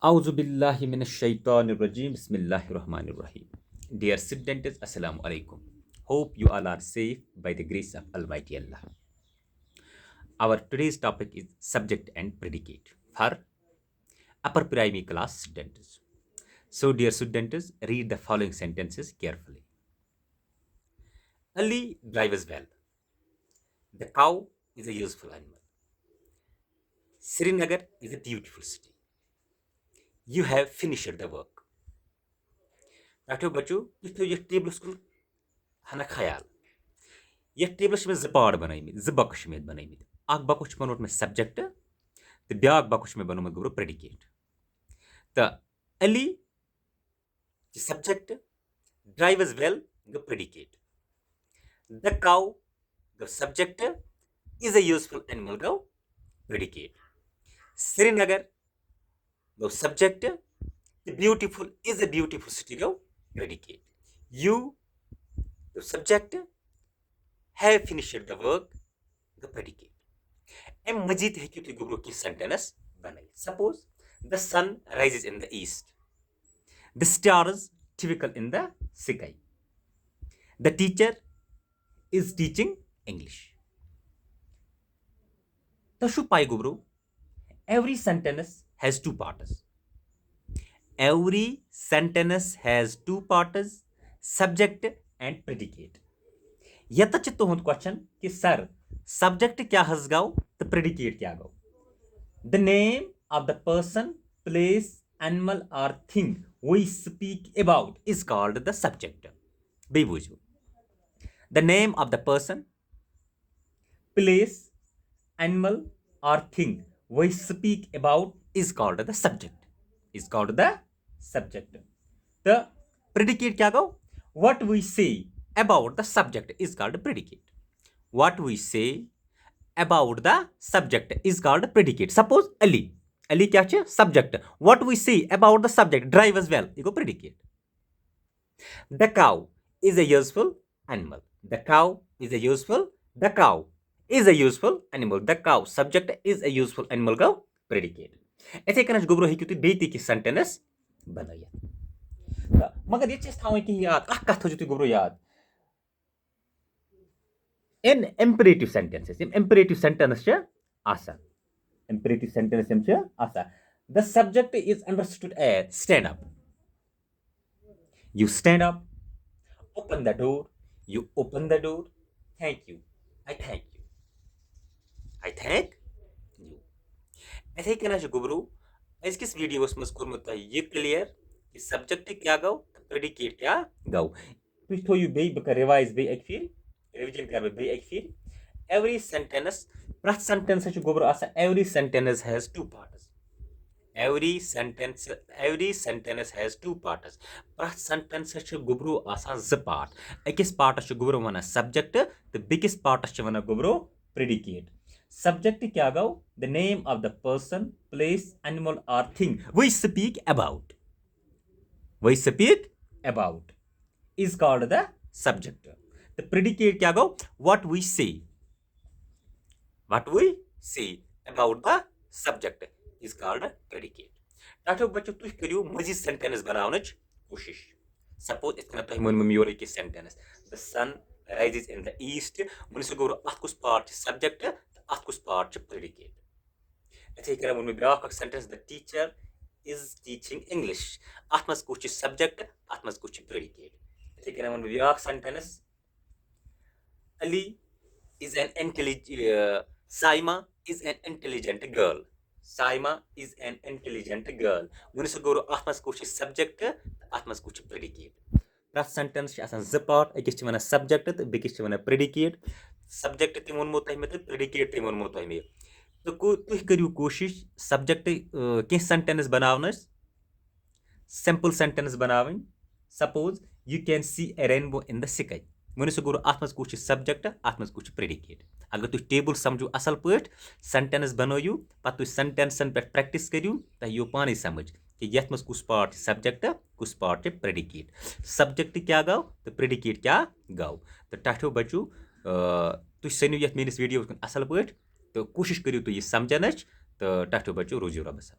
Auzubillahi minash-shaytanir-rajim. Bismillahir-rahmanir-rahim. Dear students, Assalamu alaikum. Hope you all are safe by the grace of Almighty Allah. Our today's topic is subject and predicate for upper primary class students. So, dear students, read the following sentences carefully. Ali drives well. The cow is a useful animal. Srinagar is a beautiful city. You have finished the work. बच्चों ये table हना ख्याल ये table में जो part बनाइमित जो बक्श में बनाइमित अख बकुश बनोट में सब्जेक्ट तो ब्याक बकुश में बनोमत गो प्रेडिकेट तो Ali subject drivers well go predicate the cow go subject is a useful animal go predicate Srinagar go subject the beautiful is a beautiful city go predicate. You, the subject, have finished the work, the predicate. And Majid Hekiti Guru ki sentence banai. Suppose the sun rises in the east. The stars typical in the sky. The teacher is teaching English. Tashu Pai Guru, every sentence has two parts. Every sentence has two parts, subject and predicate. यता चित्तो हुंद question कि sir subject क्या हस गाओ तो predicate क्या गाओ. The name of the person, place, animal और thing we speak about is called the subject. बे बुझो the name of the person, place, animal और thing we speak about is called the subject. Is called the subject. The predicate क्या गो? What we say about the subject is called predicate. What we say about the subject is called predicate. Suppose Ali. Ali क्या चे? Subject. What we say about the subject drive as well. Echo predicate. The cow is a useful animal. The cow is a useful. The cow is a useful animal. The cow subject is a useful animal go predicate. ऐसे करना जो गुब्रो है क्योंकि बेटी की sentence बनाया मगर ये थोन कि याद कथ थो गुब्रो याद in imperative sentences imperative sentence imperative sentence the subject is understood as stand up. You stand up. Open the door. You open the door. Thank you. I thank you. I thank you. ऐसे करना गुब्रो किस video मज कोर्मुत ये clear कि subject क्या गो predicate क्या गो. तुम थोयु बे बक revise बे एक फिर रिवीजन कर बे एक फिर. एवरी सेंटेंस प्रथ सेंटेंस गोबर आसा. Every sentence has two parts. Every sentence has two parts. प्रथ सेंटेंस गोबरो आसा ज पार्ट. अकिस पार्टस गोबरो वना सब्जेक्ट तो बिकिस पार्टस वना गोबरो प्रेडिकेट. Subject क्या गो? The name of the person, place, animal or thing we speak about. We speak about is called the subject. The predicate क्या गो? What we say. What we say about the subject is called predicate. ताकि बच्चों तुम करियो मजीद sentence बनावनच कोशिश. Suppose इतना तो हम memory के sentence. The sun rises in the east. मुझे गोरो अतकुस पार्ट subject. अत कुछ पार्ट प्रेडिकेट. इथे कर मन में ब्याक sentence the teacher is teaching English. अत मस कुछ सब्जेक्ट अत मस कुछ प्रेडिकेट. इथे कर मन में ब्याक sentence Ali is an intelligent. Saima is an intelligent girl. Saima is an intelligent girl. मुनिस गोरो अत मस कुछ सब्जेक्ट अत मस कुछ प्रेडिकेट. प्रथ सेंटेंस आसान ज पार्ट. अकिस वना सब्जेक्ट तो बेकिस वना प्रेडिकेट. सब्जेक्ट ते वोनमो तह मे तो प्रेडिकेट ते वोनमो तह मे. तो तुह करियो कोशिश सब्जेक्ट कह सेंटेंस बनावनस. सिंपल सेंटेंस बनावन. Suppose you can see a rainbow in the sky. मुनिस गोर अत मज कुछ सब्जेक्ट अत मज कुछ प्रेडिकेट. अगर तुम टेबल समझो असल पट सेंटेंस बनोयू पत तुम सेंटेंसन पे प्रैक्टिस करियो तह यो पानी समझ कि यथ मज कुछ पार्ट सब्जेक्ट कुछ पार्ट प्रेडिकेट. सब्जेक्ट क्या गो तो प्रेडिकेट क्या गो. तो टाठो बच्चों तुम सनियो ये मेस वीडियो असल पे तो कोशिश करियो तुम यह समझन तो टाठो बच्चों रोजियो रबस.